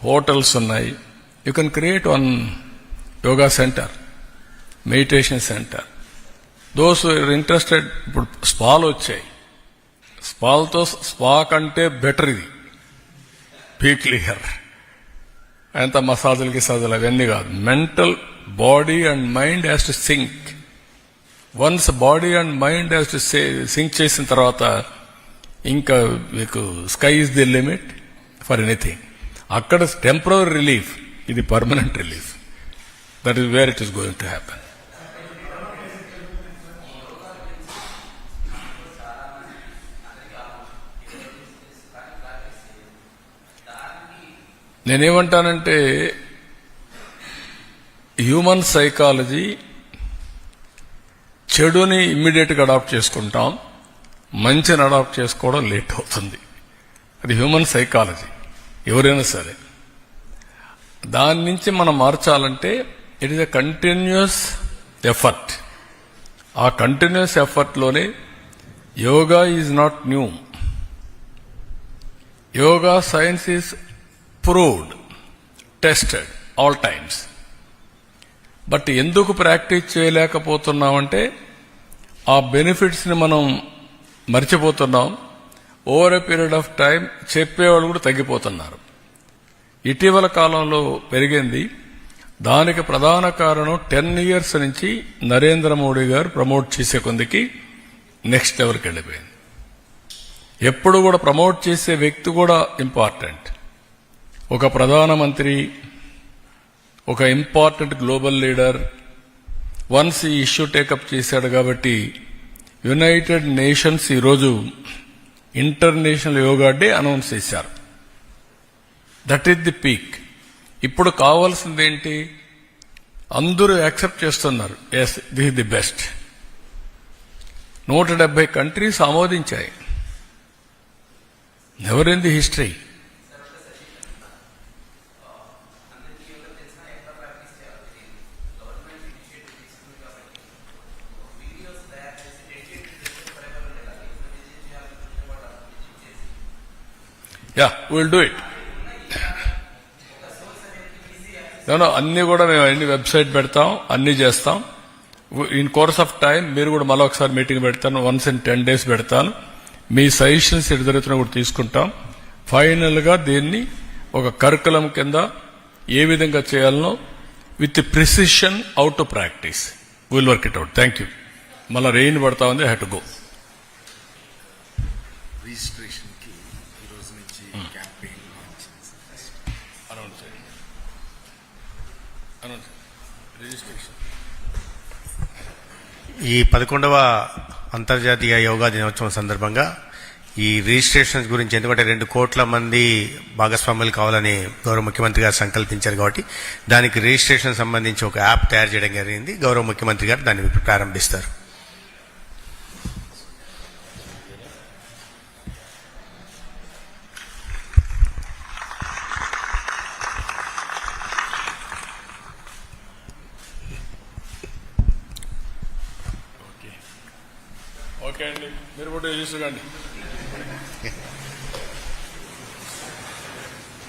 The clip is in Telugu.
హోటల్స్ ఉన్నాయి. You can create one yoga center, meditation center. Those interested, ఇప్పుడు స్పాలు వచ్చాయి. స్పా కంటే బెటర్ ఇది. Be clear. ఎంత మసాజులకి సజులు అవన్నీ కాదు. Mental body and mind has to sync. Once body and mind has to sync చేసిన తర్వాత ఇంకా మీకు sky is the limit for anything. అక్కడ టెంపరరీ రిలీఫ్, ఇది permanent relief. That is where it is going to happen. నేనేమంటానంటే హ్యూమన్ సైకాలజీ చెడుని ఇమ్మీడియట్గా అడాప్ట్ చేసుకుంటాం, మంచిని అడాప్ట్ చేసుకోవడం లేట్ అవుతుంది. అది హ్యూమన్ సైకాలజీ. ఎవరైనా సరే దాని నుంచి మనం మార్చాలంటే it is a continuous effort. ఆ కంటిన్యూస్ ఎఫర్ట్లోనే yoga is not new. Yoga science is proved, tested all times. But ఎందుకు ప్రాక్టీస్ చేయలేకపోతున్నామంటే ఆ బెనిఫిట్స్ని మనం మర్చిపోతున్నాం. Over a period of time చెప్పేవాళ్ళు కూడా తగ్గిపోతున్నారు. ఇటీవల కాలంలో పెరిగింది. దానికి ప్రధాన కారణం 10 years నుంచి నరేంద్ర మోడీ గారు ప్రమోట్ చేసే కొందికి నెక్స్ట్ లెవెల్కి వెళ్ళిపోయింది. ఎప్పుడు కూడా ప్రమోట్ చేసే వ్యక్తి కూడా ఇంపార్టెంట్. ఒక ప్రధానమంత్రి, ఒక ఇంపార్టెంట్ గ్లోబల్ లీడర్ వన్స్ ఈ ఇష్యూ టేకప్ చేశాడు కాబట్టి యునైటెడ్ నేషన్స్ ఈరోజు ఇంటర్నేషనల్ యోగా డే అనౌన్స్ చేశారు. That is the peak. ఇప్పుడు కావాల్సింది ఏంటి? అందరూ యాక్సెప్ట్ చేస్తున్నారు, yes this is the best. 170 countries ఆమోదించాయి. Never in the history. Will do it. అన్ని కూడా మేము అన్ని వెబ్సైట్ పెడతాం, అన్ని చేస్తాం. ఇన్ కోర్స్ ఆఫ్ టైం మీరు కూడా మళ్ళీ ఒకసారి మీటింగ్ పెడతాను. వన్స్ ఇన్ 10 days పెడతాను. మీ సజెషన్స్ ఎటు జరుగుతున్నా కూడా తీసుకుంటాం. ఫైనల్ గా దీన్ని ఒక కరికులం కింద ఏ విధంగా చేయాలనో with precision out to practice will work it out. Thank you. మళ్ళీ రెయిన్ పడతా ఉంది. Have to go. ఈ 11వ అంతర్జాతీయ యోగా దినోత్సవం సందర్భంగా ఈ రిజిస్ట్రేషన్స్ గురించి, ఎందుకంటే 2 కోట్ల మంది భాగస్వాములు కావాలని గౌరవ ముఖ్యమంత్రి గారు సంకల్పించారు కాబట్టి దానికి రిజిస్ట్రేషన్ సంబంధించి ఒక యాప్ తయారు చేయడం జరిగింది. గౌరవ ముఖ్యమంత్రి గారు దాన్ని ప్రారంభిస్తారు. ఓకే అండి, మీరు కూడా చూసుకోండి.